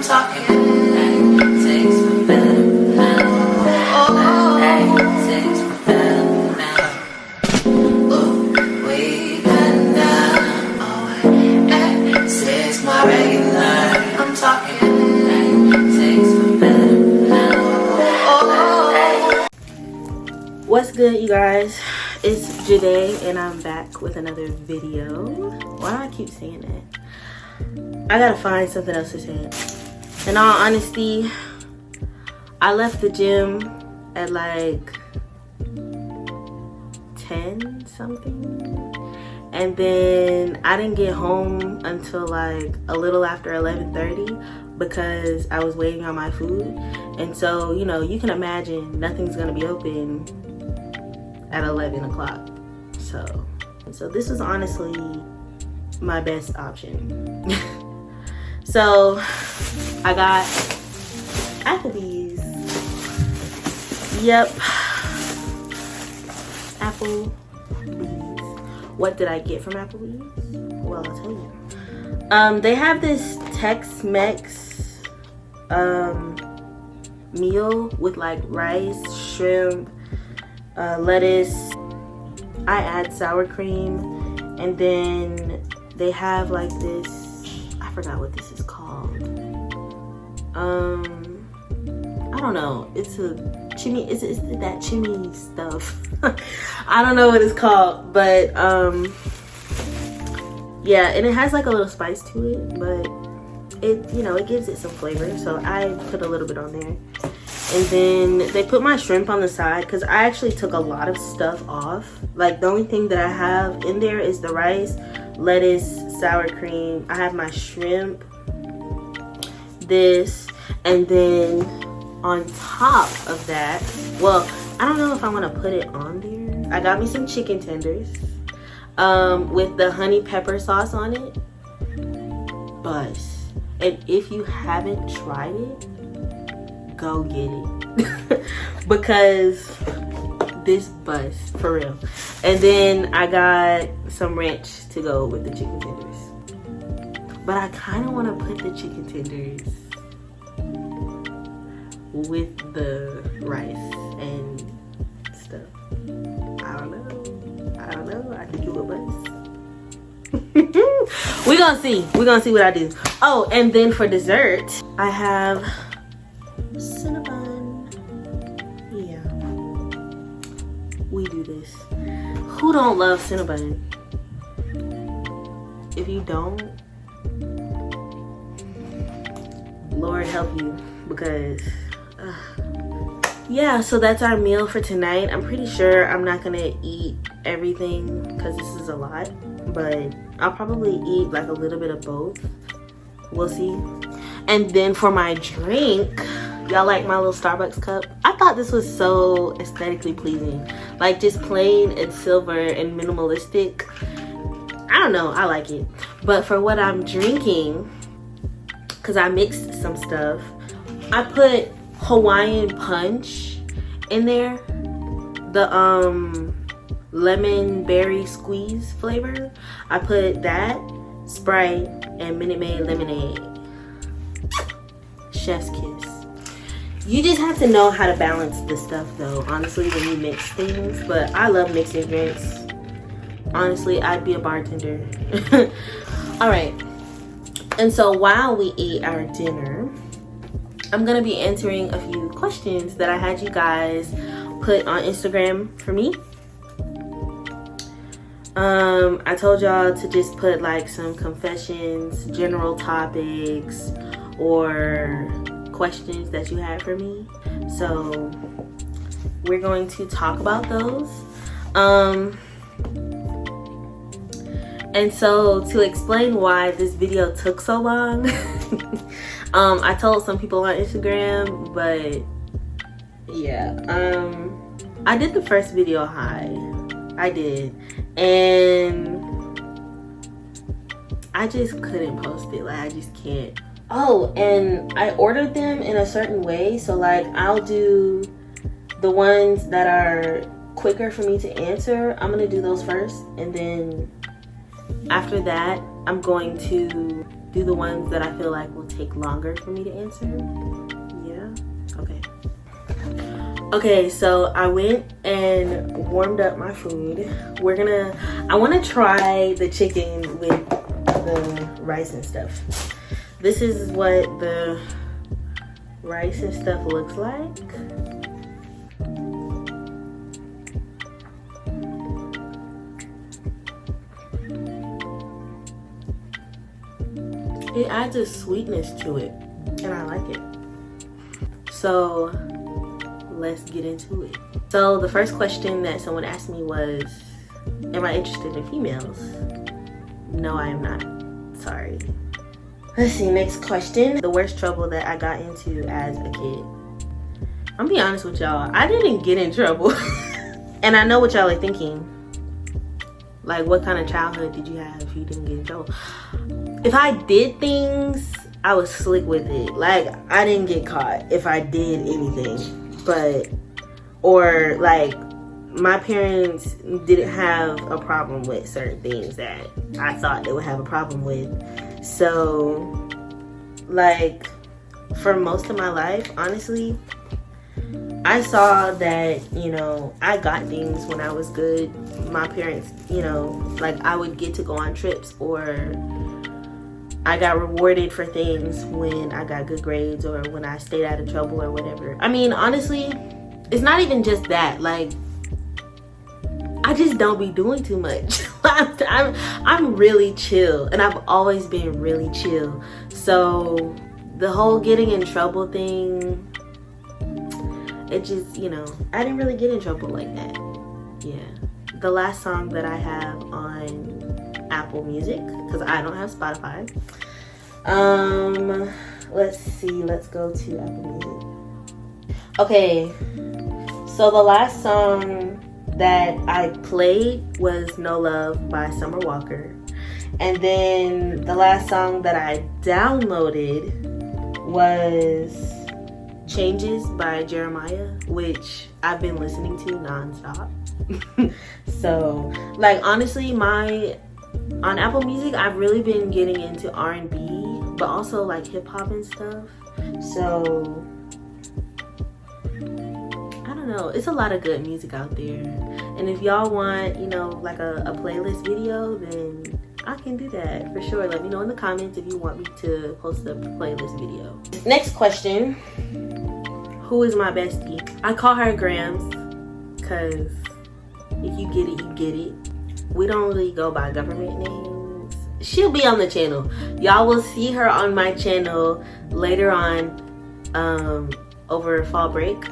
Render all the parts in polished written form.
talking takes for better now. Takes for better now. Oh, we got down. Oh, six my regular. I'm talking takes for better now. What's good, you guys? It's Jade and I'm back with another video. Why do I keep saying that? I gotta find something else to say. In all honesty, I left the gym at like 10 something, and then I didn't get home until like a little after 11:30 because I was waiting on my food. And so, you know, you can imagine nothing's gonna be open at 11 o'clock. So this was honestly my best option. So I got Applebee's. Yep, Applebee's. What did I get from Applebee's? Well, I'll tell you. They have this Tex Mex meal with like rice, shrimp, lettuce. I add sour cream, and then they have like this, I forgot what this is called. I don't know. It's a chimney. It's that chimney stuff. I don't know what it's called, but yeah, and it has like a little spice to it, but it, you know, it gives it some flavor. So I put a little bit on there. And then they put my shrimp on the side because I actually took a lot of stuff off. Like the only thing that I have in there is the rice, lettuce, sour cream. I have my shrimp, this, and then on top of that, well, I don't know if I want to put it on there. I got me some chicken tenders with the honey pepper sauce on it. Buzz. And if you haven't tried it, go get it. Because this buzz, for real. And then I got some ranch to go with the chicken tenders. But I kind of want to put the chicken tenders with the rice and stuff. I don't know. I can do a buzz. We're gonna see what I do. Oh, and then for dessert, I have Cinnabon. Yeah, we do this. Who don't love Cinnabon? If you don't, Lord help you, because yeah, so that's our meal for tonight. I'm pretty sure I'm not gonna eat everything because this is a lot, but I'll probably eat like a little bit of both. We'll see. And then for my drink, y'all like my little Starbucks cup? I thought this was so aesthetically pleasing. Like just plain and silver and minimalistic. I don't know, I like it. But for what I'm drinking, because I mixed some stuff, I put Hawaiian punch in there. The lemon berry squeeze flavor. I put that, Sprite, and Minute Maid lemonade. Chef's kiss. You just have to know how to balance this stuff though, honestly, when you mix things. But I love mixing drinks. Honestly, I'd be a bartender. All right. And so while we eat our dinner, I'm gonna be answering a few questions that I had you guys put on Instagram for me. I told y'all to just put like some confessions, general topics, or questions that you had for me. So we're going to talk about those. And so to explain why this video took so long, I told some people on Instagram, but yeah, I did the first video high. I did, and I just couldn't post it. Like I just can't. Oh, and I ordered them in a certain way, so like I'll do the ones that are quicker for me to answer. I'm gonna do those first, and then after that I'm going to do the ones that I feel like will take longer for me to answer. Yeah, okay. Okay, so I went and warmed up my food. I want to try the chicken with the rice and stuff. This is what the rice and stuff looks like. It adds a sweetness to it, and I like it. So let's get into it. So the first question that someone asked me was, am I interested in females? No, I am not. Sorry. Let's see, next question. The worst trouble that I got into as a kid. I'm gonna be honest with y'all, I didn't get in trouble. And I know what y'all are thinking. Like, what kind of childhood did you have if you didn't get in trouble? If I did things, I was slick with it. Like, I didn't get caught if I did anything. But, or like, my parents didn't have a problem with certain things that I thought they would have a problem with. So, like, for most of my life, honestly, I saw that, you know, I got things when I was good. My parents, you know, like, I would get to go on trips, or I got rewarded for things when I got good grades or when I stayed out of trouble or whatever. I mean, honestly, it's not even just that. Like, I just don't be doing too much. I'm really chill, and I've always been really chill. So the whole getting in trouble thing, it just, you know, I didn't really get in trouble like that. Yeah. The last song that I have on Apple Music, because I don't have Spotify. Let's see, let's go to Apple Music. Okay, so the last song that I played was No Love by Summer Walker. And then the last song that I downloaded was Changes by Jeremiah, which I've been listening to nonstop. So, like, honestly, on Apple Music, I've really been getting into R&B, but also like hip hop and stuff. So, I don't know. It's a lot of good music out there. And if y'all want, you know, like a playlist video, then I can do that for sure. Let me know in the comments if you want me to post a playlist video. Next question. Who is my bestie? I call her Grams, because if you get it, you get it. We don't really go by government names. She'll be on the channel. Y'all will see her on my channel later on, over fall break.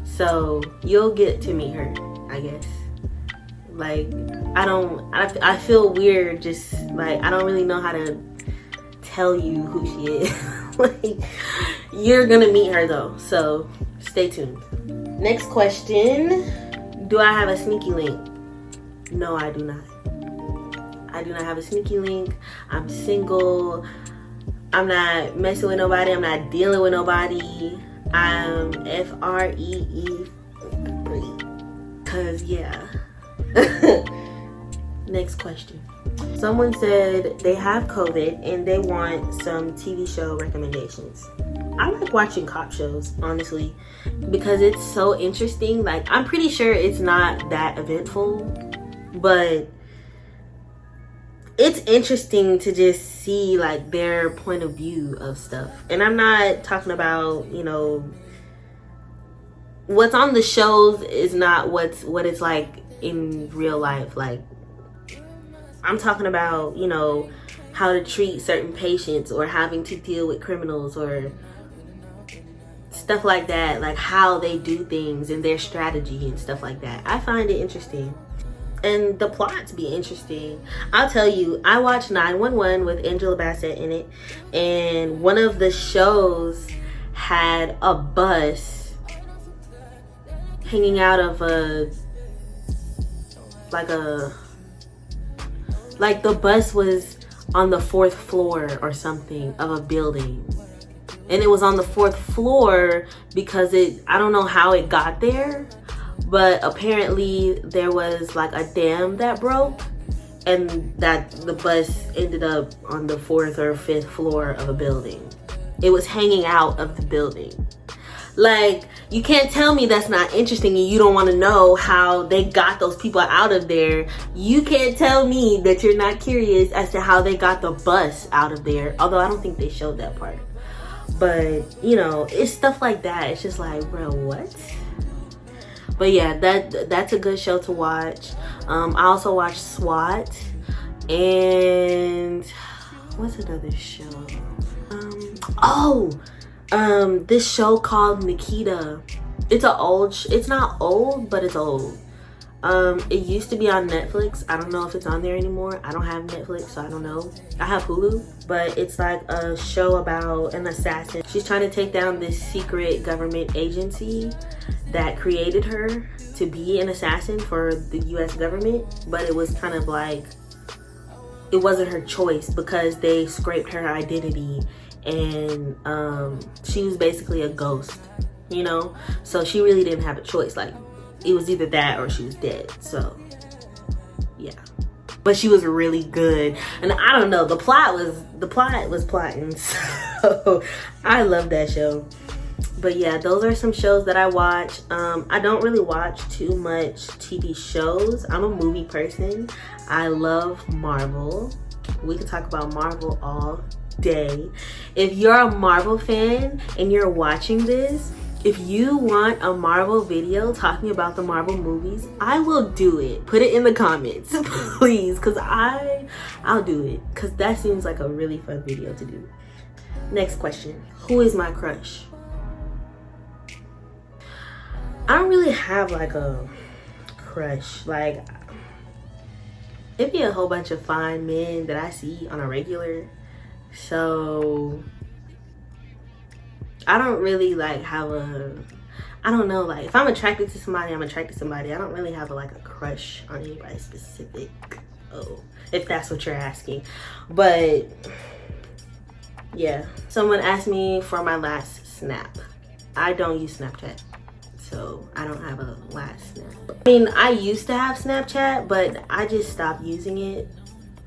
So you'll get to meet her, I guess. Like, I feel weird just, like, I don't really know how to tell you who she is. Like, you're gonna meet her though, so stay tuned. Next question. Do I have a sneaky link? No, I do not. I do not have a sneaky link. I'm single. I'm not messing with nobody. I'm not dealing with nobody. I'm free. Cause yeah. Next question. Someone said they have COVID and they want some TV show recommendations. I like watching cop shows, honestly, because it's so interesting. Like, I'm pretty sure it's not that eventful, but it's interesting to just see, like, their point of view of stuff. And I'm not talking about, you know, what's on the shows is not what it's like in real life. Like, I'm talking about, you know, how to treat certain patients or having to deal with criminals or stuff like that, like how they do things and their strategy and stuff like that. I find it interesting. And the plots be interesting. I'll tell you, I watched 911 with Angela Bassett in it, and one of the shows had a bus hanging out of like the bus was on the 4th floor or something of a building. And it was on the 4th floor because I don't know how it got there, but apparently there was like a dam that broke and that the bus ended up on the 4th or 5th floor of a building. It was hanging out of the building. Like, you can't tell me that's not interesting and you don't want to know how they got those people out of there. You can't tell me that you're not curious as to how they got the bus out of there. Although I don't think they showed that part. But, you know, it's stuff like that. It's just like, bro, what? But yeah, that's a good show to watch. I also watched SWAT. And what's another show? This show called Nikita. It's it's not old, but it's old. It used to be on Netflix. I don't know if it's on there anymore. I don't have Netflix, so I don't know. I have Hulu, but it's like a show about an assassin. She's trying to take down this secret government agency that created her to be an assassin for the US government, but it was kind of like, it wasn't her choice because they scraped her identity, and she was basically a ghost, you know? So she really didn't have a choice. Like, it was either that or she was dead. So yeah, but she was really good. And I don't know, the plot was plotting. So I love that show. But yeah, those are some shows that I watch. I don't really watch too much TV shows. I'm a movie person. I love Marvel. We could talk about Marvel all day. If you're a Marvel fan and you're watching this, if you want a Marvel video talking about the Marvel movies, I will do it. Put it in the comments, please, because I'll do it, because that seems like a really fun video to do. Next question. Who is my crush? I don't really have like a crush. Like, it'd be a whole bunch of fine men that I see on a regular. So I don't really like have I don't know, like if I'm attracted to somebody, I'm attracted to somebody. I don't really have like a crush on anybody specific. Oh, if that's what you're asking. But yeah, someone asked me for my last snap. I don't use Snapchat, so I don't have a last snap. I mean, I used to have Snapchat, but I just stopped using it.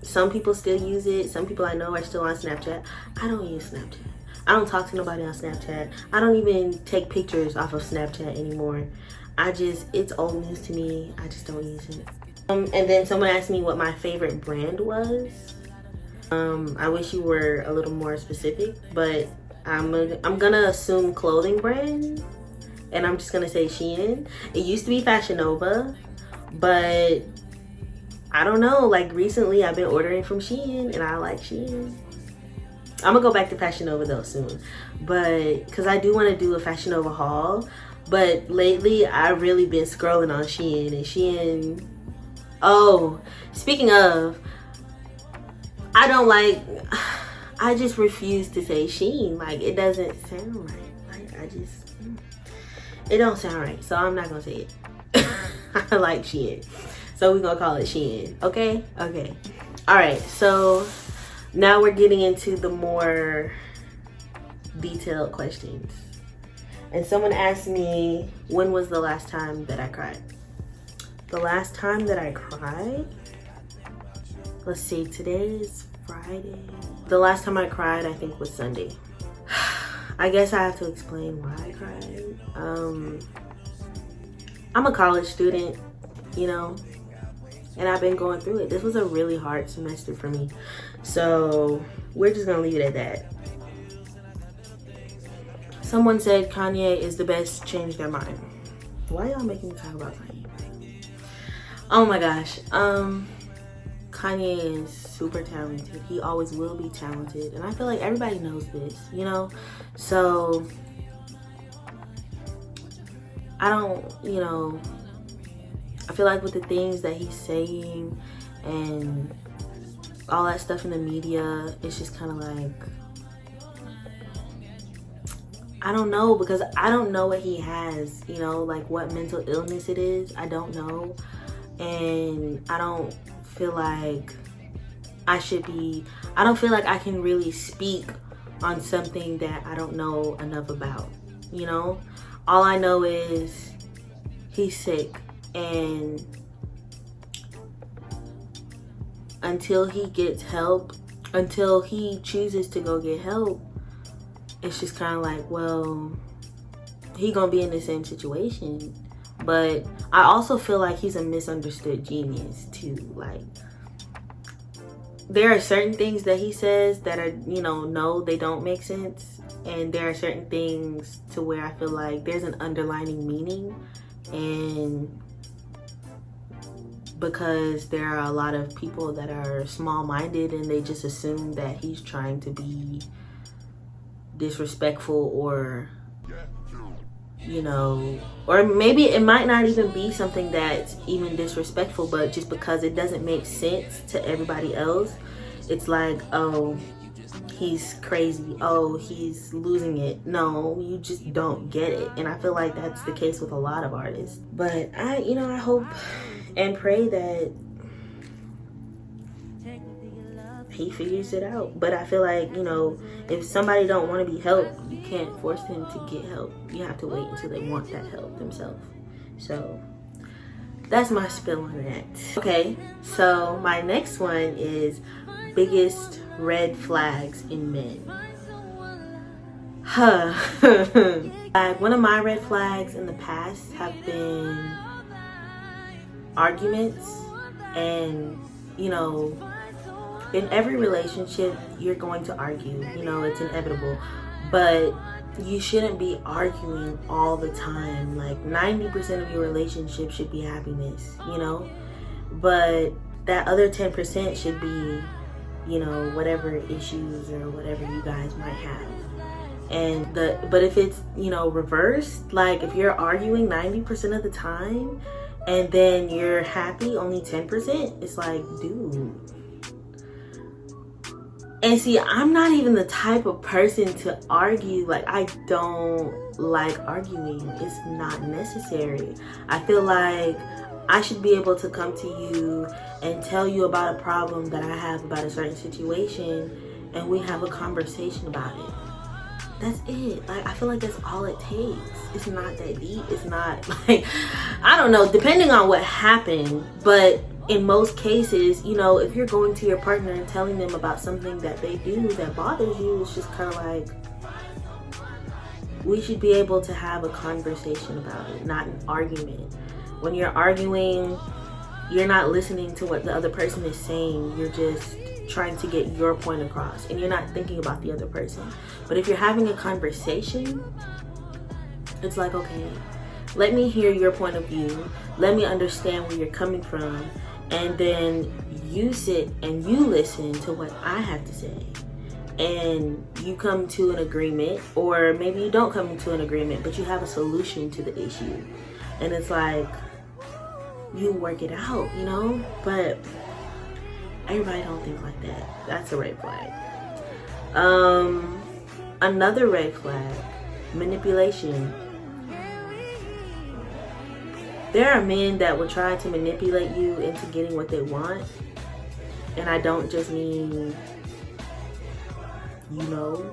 Some people still use it. Some people I know are still on Snapchat. I don't use Snapchat. I don't talk to nobody on Snapchat. I don't even take pictures off of Snapchat anymore. It's old news to me. I just don't use it. And then someone asked me what my favorite brand was. I wish you were a little more specific, but I'm gonna assume clothing brand, and I'm just gonna say Shein. It used to be Fashion Nova, but I don't know, like recently I've been ordering from Shein and I like Shein. I'm gonna go back to Fashion Nova though soon, but because I do want to do a Fashion Nova haul. But lately I've really been scrolling on Shein, and Shein, oh, speaking of, I just refuse to say Shein. Like, it doesn't sound right. Like, it don't sound right, so I'm not gonna say it. I like Shein, so we're gonna call it Shein. Okay. All right, so now we're getting into the more detailed questions. And someone asked me, when was the last time that I cried? The last time that I cried? Let's see, today is Friday. The last time I cried, I think, was Sunday. I guess I have to explain why I cried. I'm a college student, you know, and I've been going through it. This was a really hard semester for me. So we're just gonna leave it at that. Someone said Kanye is the best, change their mind. Why y'all making me talk about Kanye? Oh my gosh. Kanye is super talented. He always will be talented. And I feel like everybody knows this, you know? So I don't, you know, I feel like with the things that he's saying and all that stuff in the media, it's just kind of like, I don't know, because I don't know what he has, you know, like what mental illness it is. I don't know. And I don't feel like I don't feel like I can really speak on something that I don't know enough about, you know? All I know is he's sick, and until he gets help, until he chooses to go get help, it's just kind of like, well, he gonna be in the same situation. But I also feel like he's a misunderstood genius too. Like, there are certain things that he says that are, you know, no, they don't make sense. And there are certain things to where I feel like there's an underlining meaning. And because there are a lot of people that are small-minded and they just assume that he's trying to be disrespectful, or, you know, or maybe it might not even be something that's even disrespectful, but just because it doesn't make sense to everybody else, it's like, oh, he's crazy, oh, he's losing it. No, you just don't get it. And I feel like that's the case with a lot of artists. But I hope and pray that he figures it out. But I feel like, you know, if somebody don't want to be helped, you can't force them to get help. You have to wait until they want that help themselves. So that's my spill on that. Okay, so my next one is biggest red flags in men. Like, one of my red flags in the past have been arguments. And, you know, in every relationship you're going to argue, you know, it's inevitable, but you shouldn't be arguing all the time. Like, 90% of your relationship should be happiness, you know, but that other 10% should be, you know, whatever issues or whatever you guys might have. And but if it's, you know, reversed, like if you're arguing 90% of the time and then you're happy only 10%, it's like, dude. And see, I'm not even the type of person to argue. Like, I don't like arguing. It's not necessary. I feel like I should be able to come to you and tell you about a problem that I have about a certain situation, and we have a conversation about it. That's it. Like, I feel like that's all it takes. It's not that deep. It's not like, I don't know, depending on what happened, but in most cases, you know, if you're going to your partner and telling them about something that they do that bothers you, it's just kind of like, we should be able to have a conversation about it, not an argument. When you're arguing, you're not listening to what the other person is saying. You're just trying to get your point across, and you're not thinking about the other person. But if you're having a conversation, it's like, okay, let me hear your point of view. Let me understand where you're coming from. And then you sit and you listen to what I have to say. And you come to an agreement, or maybe you don't come to an agreement, but you have a solution to the issue. And it's like, you work it out, you know? But everybody don't think like that. That's a red flag. Another red flag, manipulation. There are men that will try to manipulate you into getting what they want. And I don't just mean, you know,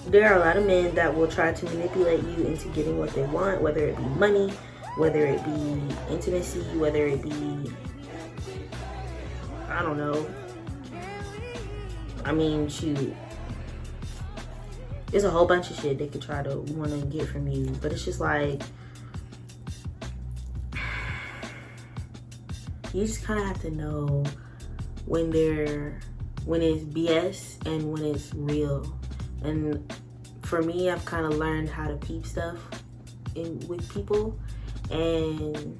there are a lot of men that will try to manipulate you into getting what they want, whether it be money, whether it be intimacy, whether it be, I don't know. I mean, shoot. There's a whole bunch of shit they could try to want to get from you. But it's just like, you just kind of have to know when it's BS and when it's real. And for me, I've kind of learned how to peep stuff with people. And,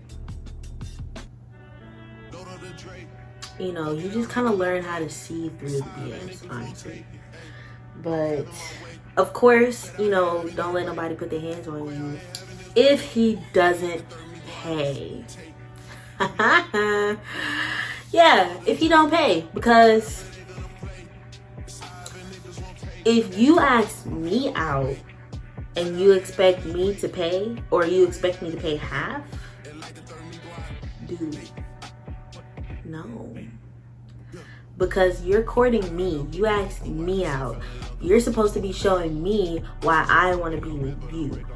you know, you just kind of learn how to see through the BS, honestly. But, of course, you know, don't let nobody put their hands on you if he doesn't pay. Yeah, if he don't pay. Because if you ask me out and you expect me to pay, or you expect me to pay half, dude, no. Because you're courting me. You asked me out. You're supposed to be showing me why I want to be with you.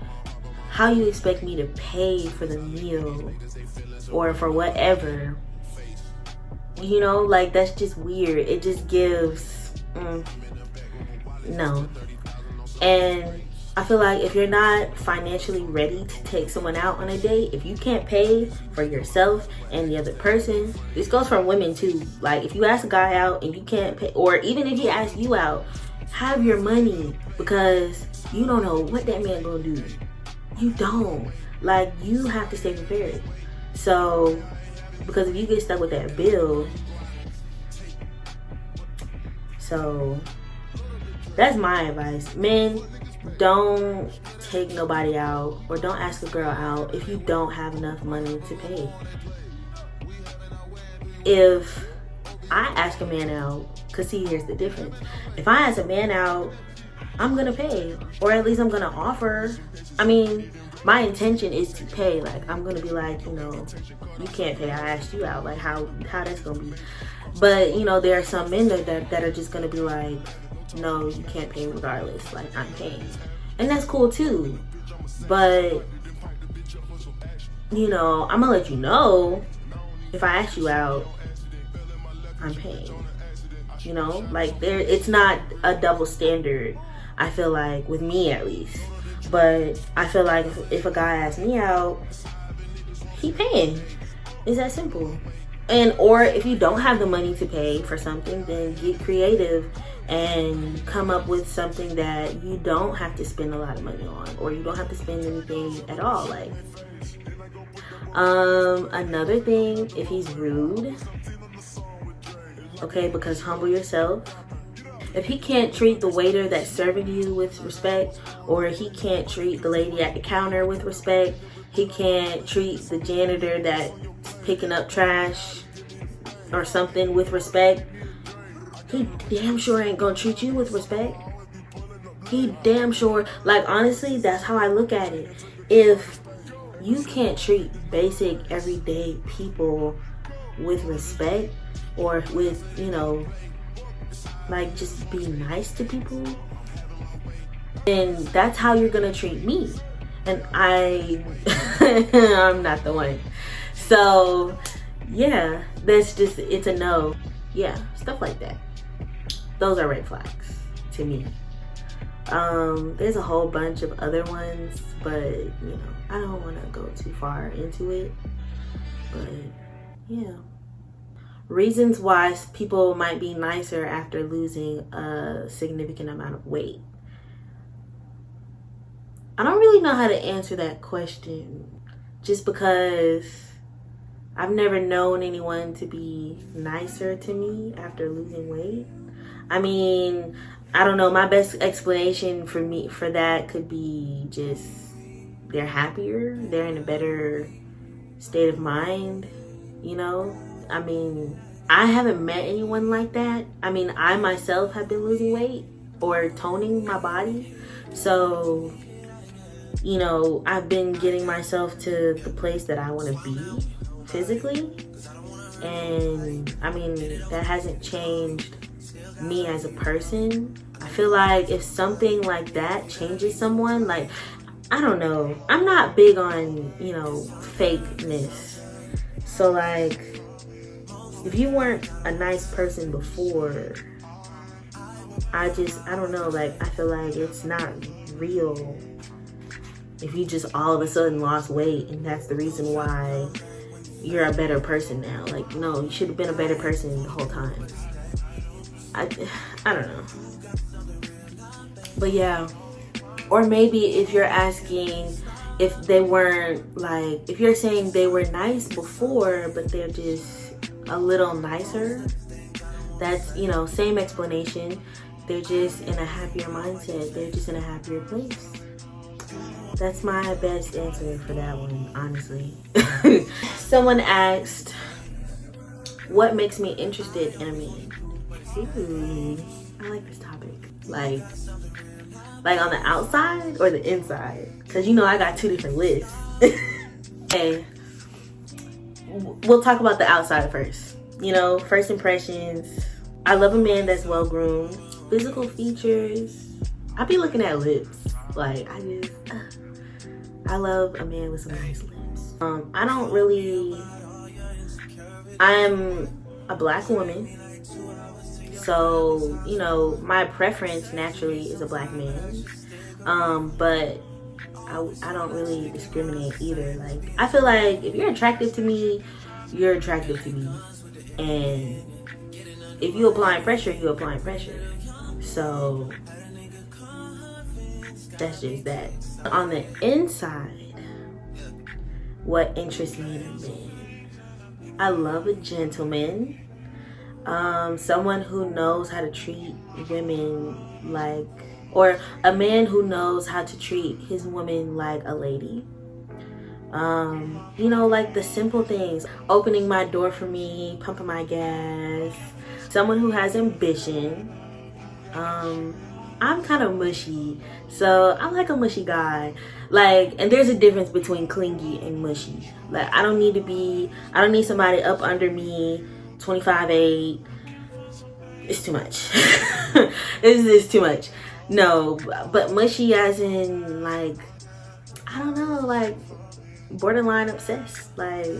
How you expect me to pay for the meal or for whatever You know, like, that's just weird. It just gives no. And I feel like if you're not financially ready to take someone out on a date, if you can't pay for yourself and the other person, this goes for women too. Like, if you ask a guy out and you can't pay, or even if he asks you out, have your money, because you don't know what that man gonna do. You don't. Like, you have to stay prepared. So, because if you get stuck with that bill, so that's my advice. Men, don't take nobody out or don't ask a girl out if you don't have enough money to pay. If I ask a man out, because see, here's the difference. If I ask a man out, I'm gonna pay, or at least I'm gonna offer. I mean, my intention is to pay. Like, I'm gonna be like, you know, you can't pay, I asked you out. Like, how that's gonna be. But, you know, there are some men that are just gonna be like, no, you can't pay regardless. Like, I'm paying. And that's cool too. But, you know, I'm gonna let you know, if I ask you out, I'm paying. You know, like, it's not a double standard, I feel like, with me at least. But I feel like if a guy asks me out, he paying. It's that simple. And or if you don't have the money to pay for something, then get creative and come up with something that you don't have to spend a lot of money on, or you don't have to spend anything at all. Like, another thing, if he's rude, okay, because humble yourself. If he can't treat the waiter that's serving you with respect, or he can't treat the lady at the counter with respect, he can't treat the janitor that's picking up trash or something with respect, he damn sure ain't gonna treat you with respect. He damn sure, like, honestly, that's how I look at it. If you can't treat basic everyday people with respect, or with, you know, like, just be nice to people, then that's how you're gonna treat me. And I'm not the one. So yeah, that's just, it's a no. Yeah, stuff like that. Those are red flags to me. There's a whole bunch of other ones, but, you know, I don't want to go too far into it. But yeah. Reasons why people might be nicer after losing a significant amount of weight. I don't really know how to answer that question, just because I've never known anyone to be nicer to me after losing weight. I mean, I don't know, my best explanation for that could be just they're happier, they're in a better state of mind, you know? I mean, I haven't met anyone like that. I mean, I myself have been losing weight or toning my body. So, you know, I've been getting myself to the place that I want to be physically. And I mean, that hasn't changed me as a person. I feel like if something like that changes someone, like, I don't know, I'm not big on, you know, fakeness. So, like, if you weren't a nice person before, I don't know, like, I feel like it's not real if you just all of a sudden lost weight and that's the reason why you're a better person now. Like, no, you should have been a better person the whole time. I don't know. But yeah. Or maybe if you're asking if they weren't, like, if you're saying they were nice before, but they're just a little nicer, that's, you know, same explanation. They're just in a happier mindset. They're just in a happier place. That's my best answer for that one, honestly. Someone asked, what makes me interested in a man? Ooh, I like this topic. Like on the outside or the inside? Because, you know, I got two different lists. Okay. We'll talk about the outside first. You know, first impressions. I love a man that's well groomed. Physical features. I be looking at lips. Like, I love a man with some nice lips. I'm a black woman. So, you know, my preference naturally is a black man. But I don't really discriminate either. Like, I feel like if you're attractive to me, you're attractive to me. And if you applying pressure, you applying pressure. So that's just that. On the inside, what interests me in a man? I love a gentleman. Someone who knows how to treat women like, or a man who knows how to treat his woman like a lady. You know, like the simple things, opening my door for me, pumping my gas. Someone who has ambition. I'm kind of mushy, so I like a mushy guy. Like, and there's a difference between clingy and mushy. Like, I don't need somebody up under me 25'8". It's too much. It's too much. No, but mushy as in, like, I don't know, like borderline obsessed. Like,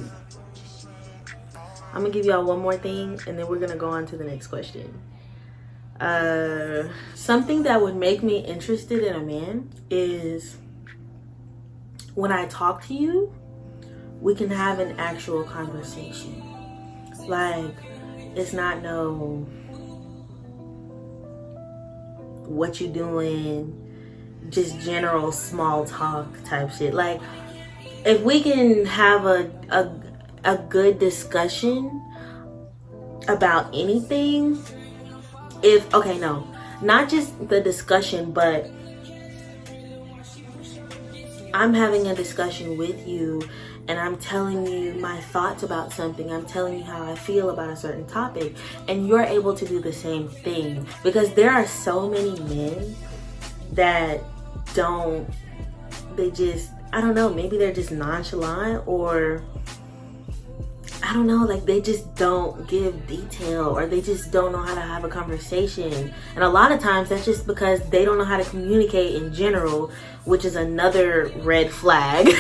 I'm gonna give y'all one more thing and then we're gonna go on to the next question. Something that would make me interested in a man is when I talk to you, we can have an actual conversation. Like, it's not no what you doing, just general small talk type shit. Like, if we can have a good discussion about anything, not just the discussion, but I'm having a discussion with you and I'm telling you my thoughts about something, I'm telling you how I feel about a certain topic, and you're able to do the same thing. Because there are so many men that I don't know, maybe they're just nonchalant, or I don't know, like they just don't give detail, or they just don't know how to have a conversation. And a lot of times that's just because they don't know how to communicate in general, which is another red flag.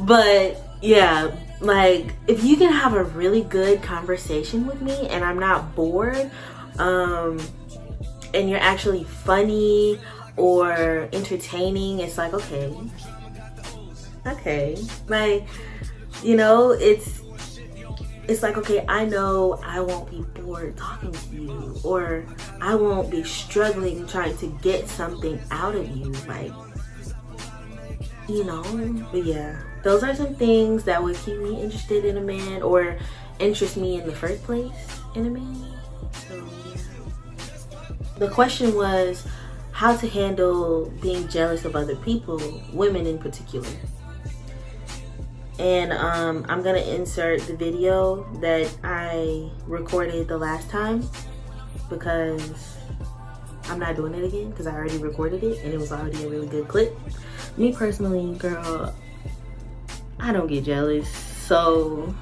But yeah, like if you can have a really good conversation with me and I'm not bored, and you're actually funny or entertaining, it's like, okay, like, you know, it's like, okay, I know I won't be bored talking to you, or I won't be struggling trying to get something out of you, like, you know. But yeah, those are some things that would keep me interested in a man, or interest me in the first place in a man. So yeah. The question was how to handle being jealous of other people, women in particular. And I'm gonna insert the video that I recorded the last time, because I'm not doing it again because I already recorded it and it was already a really good clip. Me personally, girl, I don't get jealous. So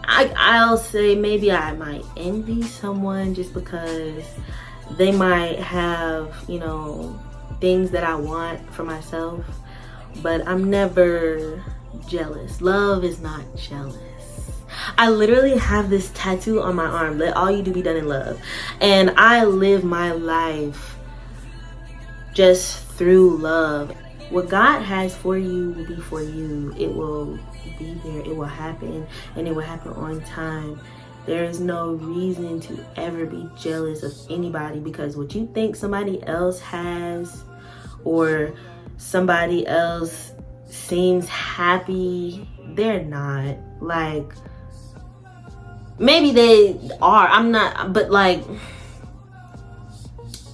I'll say maybe I might envy someone just because they might have, you know, things that I want for myself, but I'm never jealous. Love is not jealous. I literally have this tattoo on my arm: let all you do be done in love. And I live my life just through love. What God has for you will be for you. It will be there, it will happen, and it will happen on time. There is no reason to ever be jealous of anybody, because what you think somebody else has, or somebody else seems happy, they're not. Like, maybe they are, I'm not, but like,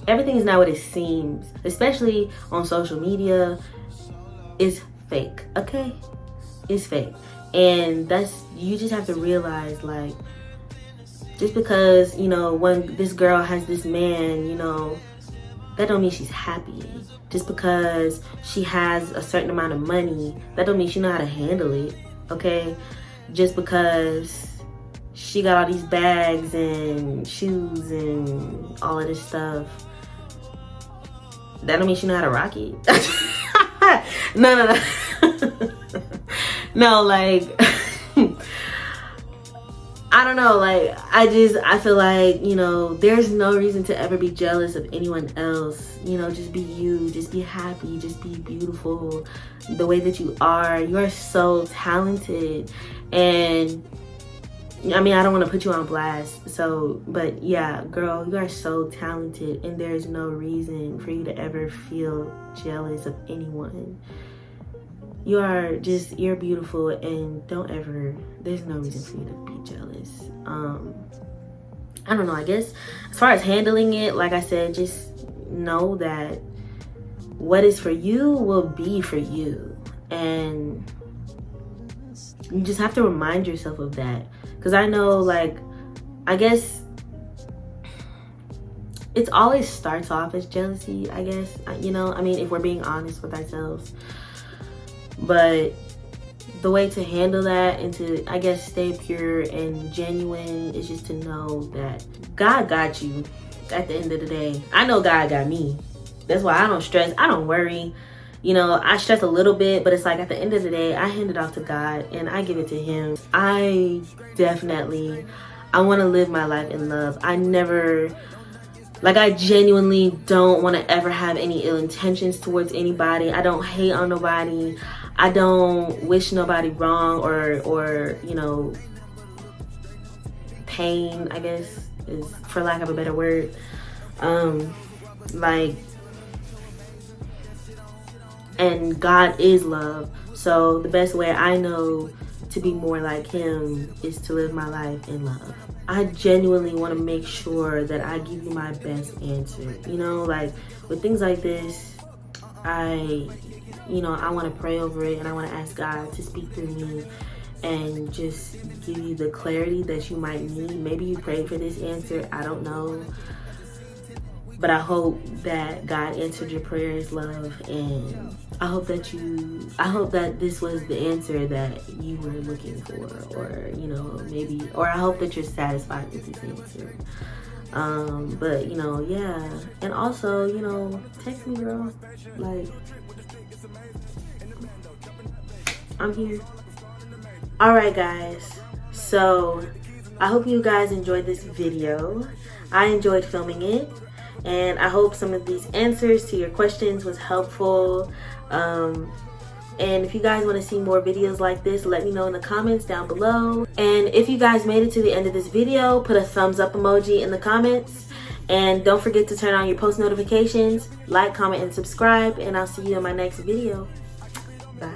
everything is not what it seems, especially on social media. It's fake, okay? It's fake. And you just have to realize, like, just because, you know, when this girl has this man, you know, that don't mean she's happy. Just because she has a certain amount of money, that don't mean she know how to handle it, okay? Just because she got all these bags and shoes and all of this stuff, that don't mean she know how to rock it. No, like, I don't know, like I feel like, you know, there's no reason to ever be jealous of anyone else. You know, just be you, just be happy, just be beautiful the way that you are. You are so talented. And I mean, I don't want to put you on blast, so, but yeah, girl, you are so talented, and there's no reason for you to ever feel jealous of anyone. You're beautiful, and don't ever, there's no reason for you to be jealous. I don't know, I guess as far as handling it, like I said, just know that what is for you will be for you, and you just have to remind yourself of that. Because I know, like, I guess it always starts off as jealousy, I guess, you know, I mean, if we're being honest with ourselves. But the way to handle that and to, I guess, stay pure and genuine is just to know that God got you at the end of the day. I know God got me. That's why I don't stress, I don't worry. You know, I stress a little bit, but it's like at the end of the day, I hand it off to God and I give it to him. I want to live my life in love. I genuinely don't want to ever have any ill intentions towards anybody. I don't hate on nobody. I don't wish nobody wrong or you know, pain, I guess, is for lack of a better word. And God is love. So the best way I know to be more like him is to live my life in love. I genuinely want to make sure that I give you my best answer. You know, like with things like this, I want to pray over it and I want to ask God to speak through me and just give you the clarity that you might need. Maybe you prayed for this answer, I don't know. But I hope that God answered your prayers, love, and I hope that this was the answer that you were looking for, or, you know, maybe, or I hope that you're satisfied with this answer. But, you know, yeah. And also, you know, text me, girl. Like, I'm here. Alright, guys. So, I hope you guys enjoyed this video. I enjoyed filming it. And I hope some of these answers to your questions was helpful. And if you guys want to see more videos like this, let me know in the comments down below. And if you guys made it to the end of this video, put a thumbs up emoji in the comments. And don't forget to turn on your post notifications, like, comment, and subscribe. And I'll see you in my next video. Bye.